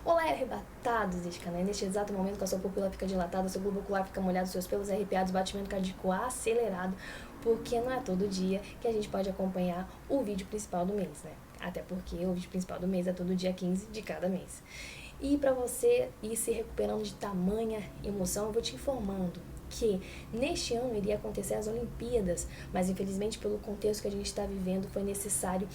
Olá, arrebatados deste canal. Neste exato momento, que a sua pupila fica dilatada, seu globo ocular fica molhado, seus pelos arrepiados, batimento cardíaco acelerado, porque não é todo dia que a gente pode acompanhar o vídeo principal do mês, né? Até porque o vídeo principal do mês é todo dia 15 de cada mês. E para você ir se recuperando de tamanha emoção, eu vou te informando que neste ano iria acontecer as Olimpíadas, mas infelizmente pelo contexto que a gente está vivendo foi necessário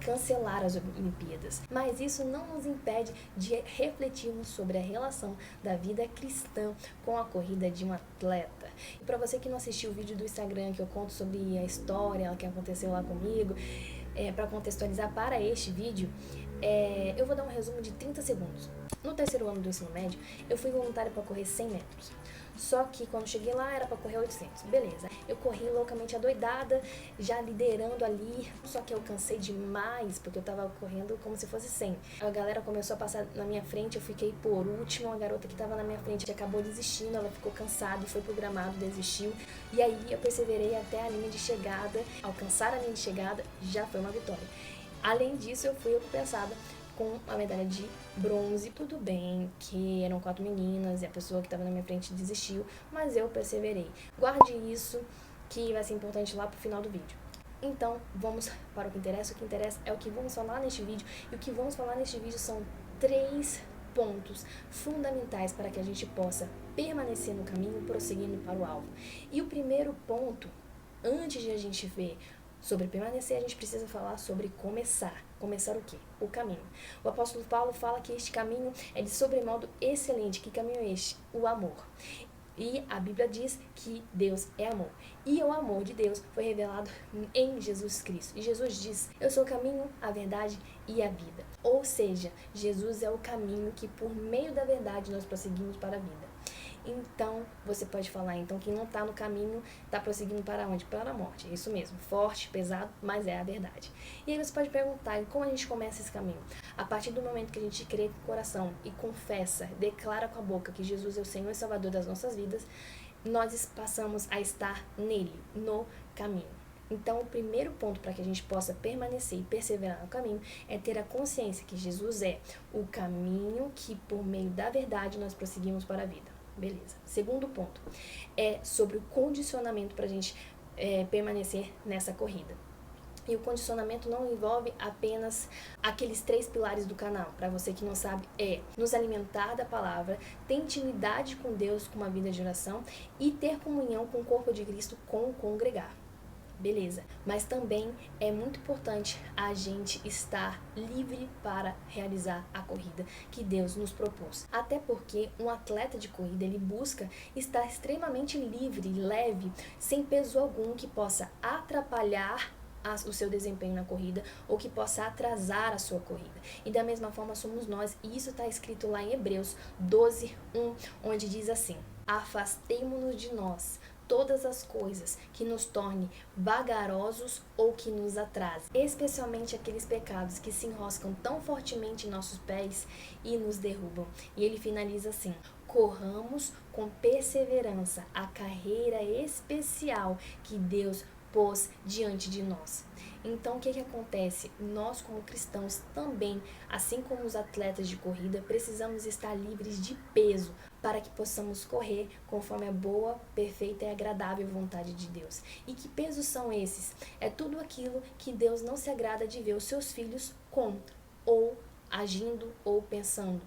cancelar as Olimpíadas. Mas isso não nos impede de refletirmos sobre a relação da vida cristã com a corrida de um atleta. E para você que não assistiu o vídeo do Instagram que eu conto sobre a história que aconteceu lá comigo, para contextualizar para este vídeo, eu vou dar um resumo de 30 segundos. No terceiro ano do ensino médio, eu fui voluntária para correr 100 metros. Só que quando cheguei lá era para correr 800. Beleza, eu corri loucamente adoidada, já liderando ali, só que eu cansei demais, porque eu tava correndo como se fosse 100. A galera começou a passar na minha frente, eu fiquei por último, a garota que tava na minha frente acabou desistindo, ela ficou cansada e foi pro gramado, desistiu. E aí eu perseverei até a linha de chegada, alcançar a linha de chegada já foi uma vitória. Além disso, eu fui recompensada com a medalha de bronze. Tudo bem que eram 4 meninas e a pessoa que estava na minha frente desistiu, mas eu perseverei. Guarde isso, que vai ser importante lá pro final do vídeo. Então, vamos para o que interessa. O que interessa é o que vamos falar neste vídeo. E o que vamos falar neste vídeo são 3 pontos fundamentais para que a gente possa permanecer no caminho, prosseguindo para o alvo. E o primeiro ponto, antes de a gente ver sobre permanecer, a gente precisa falar sobre começar. Começar o quê? O caminho. O apóstolo Paulo fala que este caminho é de sobremodo excelente. Que caminho é este? O amor. E a Bíblia diz que Deus é amor. E o amor de Deus foi revelado em Jesus Cristo. E Jesus diz: eu sou o caminho, a verdade e a vida. Ou seja, Jesus é o caminho que por meio da verdade nós prosseguimos para a vida. Então, você pode falar, então quem não está no caminho está prosseguindo para onde? Para a morte. É isso mesmo, forte, pesado, mas é a verdade. E aí você pode perguntar, como a gente começa esse caminho? A partir do momento que a gente crê com o coração e confessa, declara com a boca que Jesus é o Senhor e Salvador das nossas vidas, nós passamos a estar nele, no caminho. Então, o primeiro ponto para que a gente possa permanecer e perseverar no caminho é ter a consciência que Jesus é o caminho que, por meio da verdade, nós prosseguimos para a vida. Beleza. Segundo ponto é sobre o condicionamento para a gente permanecer nessa corrida. E o condicionamento não envolve apenas aqueles 3 pilares do canal. Para você que não sabe, é nos alimentar da palavra, ter intimidade com Deus com uma vida de oração e ter comunhão com o corpo de Cristo com o congregar. Beleza, mas também é muito importante a gente estar livre para realizar a corrida que Deus nos propôs. Até porque um atleta de corrida, ele busca estar extremamente livre, leve, sem peso algum que possa atrapalhar o seu desempenho na corrida ou que possa atrasar a sua corrida. E da mesma forma somos nós, e isso está escrito lá em Hebreus 12:1, onde diz assim: afastemo-nos de nós todas as coisas que nos tornem vagarosos ou que nos atrasem, especialmente aqueles pecados que se enroscam tão fortemente em nossos pés e nos derrubam. E ele finaliza assim: corramos com perseverança a carreira especial que Deus pôs diante de nós. Então, o que acontece? Nós, como cristãos, também, assim como os atletas de corrida, precisamos estar livres de peso para que possamos correr conforme a boa, perfeita e agradável vontade de Deus. E que pesos são esses? É tudo aquilo que Deus não se agrada de ver os seus filhos com, ou agindo, ou pensando.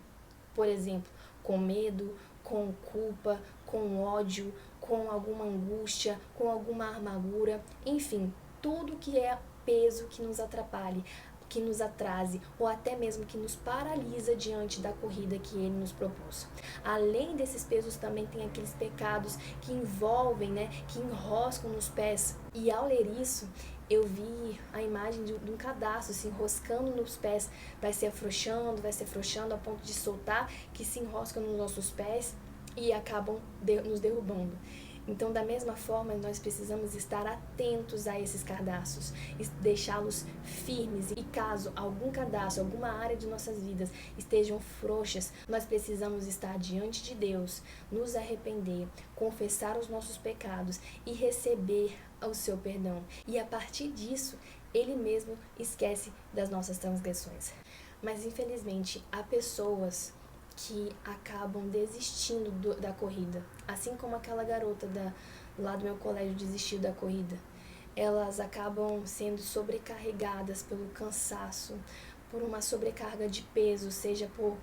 Por exemplo, com medo, com culpa, com ódio, com alguma angústia, com alguma amargura, enfim, tudo que é peso que nos atrapalhe, que nos atrase ou até mesmo que nos paralisa diante da corrida que ele nos propôs. Além desses pesos também tem aqueles pecados que envolvem, que enroscam nos pés. E ao ler isso, eu vi a imagem de um cadarço se enroscando nos pés, vai se afrouxando a ponto de soltar, que se enrosca nos nossos pés e acabam nos derrubando. Então, da mesma forma, nós precisamos estar atentos a esses cadarços e deixá-los firmes. E caso algum cadastro, alguma área de nossas vidas estejam frouxas, nós precisamos estar diante de Deus, nos arrepender, confessar os nossos pecados e receber o seu perdão. E a partir disso, Ele mesmo esquece das nossas transgressões. Mas infelizmente há pessoas que acabam desistindo da corrida, assim como aquela garota lá do meu colégio desistiu da corrida. Elas acabam sendo sobrecarregadas pelo cansaço, por uma sobrecarga de peso, seja por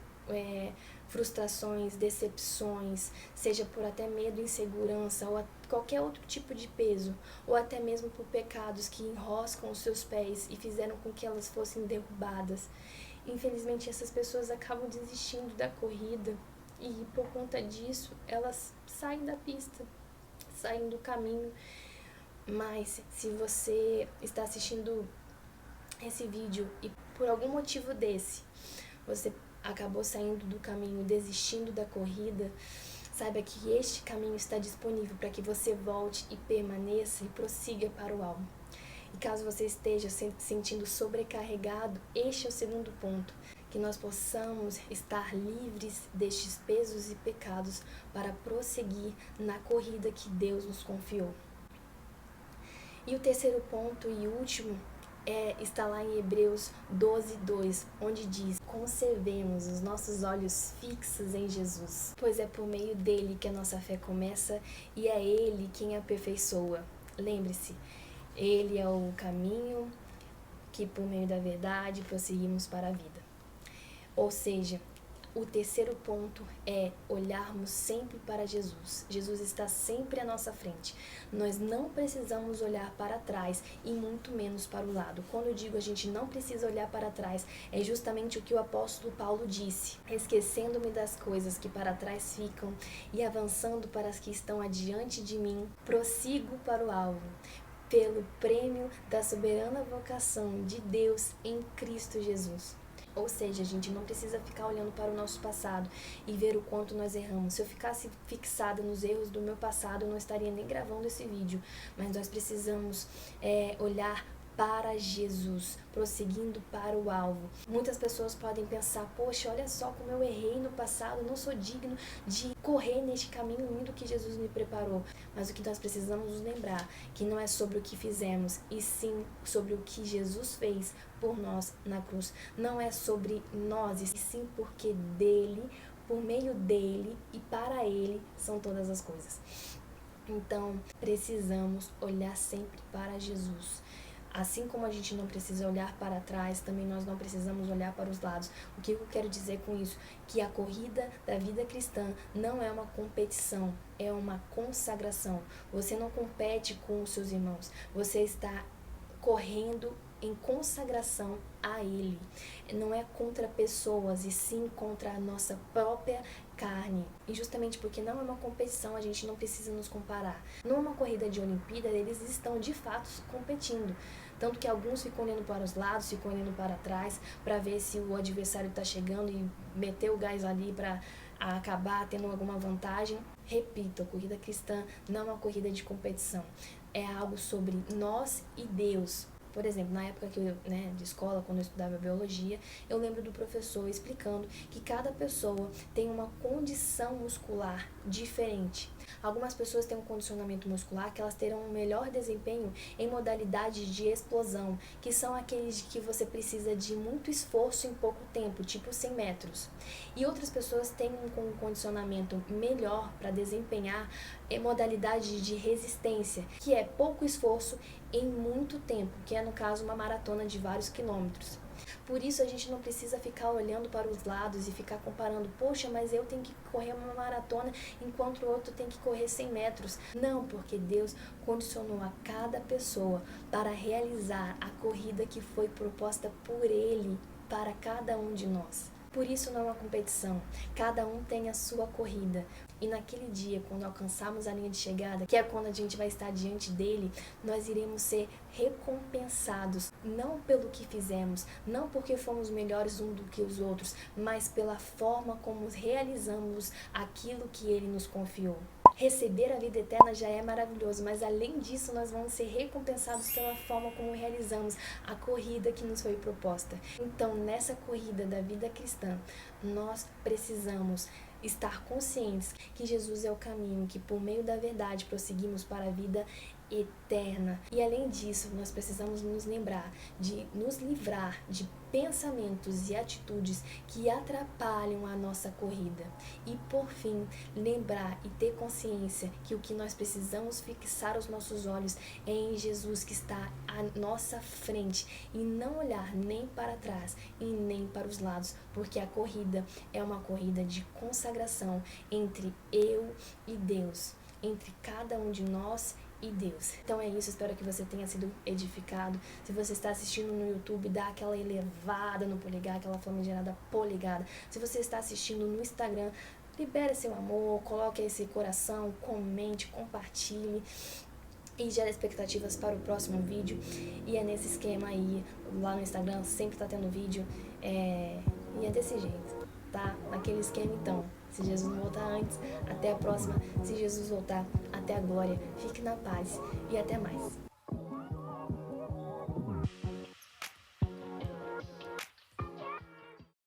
frustrações, decepções, seja por até medo, insegurança ou qualquer outro tipo de peso, ou até mesmo por pecados que enroscam os seus pés e fizeram com que elas fossem derrubadas. Infelizmente, essas pessoas acabam desistindo da corrida e, por conta disso, elas saem da pista, saem do caminho. Mas, se você está assistindo esse vídeo e por algum motivo desse, você acabou saindo do caminho, desistindo da corrida, saiba que este caminho está disponível para que você volte e permaneça e prossiga para o alvo. E caso você esteja se sentindo sobrecarregado, este é o segundo ponto, que nós possamos estar livres destes pesos e pecados para prosseguir na corrida que Deus nos confiou. E o terceiro ponto e último está lá em Hebreus 12:2, onde diz: conservemos os nossos olhos fixos em Jesus, pois é por meio dele que a nossa fé começa e é ele quem aperfeiçoa. Lembre-se, ele é o caminho que por meio da verdade prosseguimos para a vida. Ou seja, o terceiro ponto é olharmos sempre para Jesus. Jesus está sempre à nossa frente. Nós não precisamos olhar para trás e muito menos para o lado. Quando eu digo a gente não precisa olhar para trás, é justamente o que o apóstolo Paulo disse: esquecendo-me das coisas que para trás ficam e avançando para as que estão adiante de mim, prossigo para o alvo, pelo prêmio da soberana vocação de Deus em Cristo Jesus. Ou seja, a gente não precisa ficar olhando para o nosso passado e ver o quanto nós erramos. Se eu ficasse fixada nos erros do meu passado, eu não estaria nem gravando esse vídeo. Mas nós precisamos olhar para Jesus, prosseguindo para o alvo. Muitas pessoas podem pensar: poxa, olha só como eu errei no passado, não sou digno de correr neste caminho lindo que Jesus me preparou. Mas o que nós precisamos nos lembrar, que não é sobre o que fizemos, e sim sobre o que Jesus fez por nós na cruz. Não é sobre nós, e sim porque dele, por meio dele e para ele são todas as coisas. Então, precisamos olhar sempre para Jesus. Assim como a gente não precisa olhar para trás, também nós não precisamos olhar para os lados. O que eu quero dizer com isso? Que a corrida da vida cristã não é uma competição, é uma consagração. Você não compete com os seus irmãos, você está correndo em consagração a Ele. Não é contra pessoas, e sim contra a nossa própria carne. E justamente porque não é uma competição, a gente não precisa nos comparar. Numa corrida de Olimpíada, eles estão de fato competindo. Tanto que alguns ficam olhando para os lados, ficam olhando para trás, para ver se o adversário está chegando e meter o gás ali para acabar tendo alguma vantagem. Repito, a corrida cristã não é uma corrida de competição. É algo sobre nós e Deus. Por exemplo, na época que eu, de escola, quando eu estudava biologia, eu lembro do professor explicando que cada pessoa tem uma condição muscular diferente. Algumas pessoas têm um condicionamento muscular que elas terão um melhor desempenho em modalidades de explosão, que são aqueles que você precisa de muito esforço em pouco tempo, tipo 100 metros. E outras pessoas têm um condicionamento melhor para desempenhar em modalidade de resistência, que é pouco esforço em muito tempo, que é no caso uma maratona de vários quilômetros. Por isso a gente não precisa ficar olhando para os lados e ficar comparando: poxa, mas eu tenho que correr uma maratona enquanto o outro tem que correr 100 metros. Não, porque Deus condicionou a cada pessoa para realizar a corrida que foi proposta por Ele para cada um de nós. Por isso não é uma competição, cada um tem a sua corrida. E naquele dia, quando alcançarmos a linha de chegada, que é quando a gente vai estar diante dele, nós iremos ser recompensados, não pelo que fizemos, não porque fomos melhores um do que os outros, mas pela forma como realizamos aquilo que ele nos confiou. Receber a vida eterna já é maravilhoso, mas além disso nós vamos ser recompensados pela forma como realizamos a corrida que nos foi proposta. Então, nessa corrida da vida cristã, nós precisamos estar conscientes que Jesus é o caminho, que por meio da verdade prosseguimos para a vida eterna. E além disso, nós precisamos nos lembrar de nos livrar de pensamentos e atitudes que atrapalham a nossa corrida. E por fim, lembrar e ter consciência que o que nós precisamos fixar os nossos olhos é em Jesus, que está à nossa frente, e não olhar nem para trás e nem para os lados, porque a corrida é uma corrida de consagração entre eu e Deus, entre cada um de nós e Deus. Então é isso, espero que você tenha sido edificado. Se você está assistindo no YouTube, dá aquela elevada no polegar, aquela famigerada polegada. Se você está assistindo no Instagram, libere seu amor, coloque esse coração, comente, compartilhe e gera expectativas para o próximo vídeo. E é nesse esquema aí, lá no Instagram sempre tá tendo vídeo, e é desse jeito, tá? Naquele esquema então. Se Jesus não voltar antes, até a próxima. Se Jesus voltar, até a glória. Fique na paz e até mais.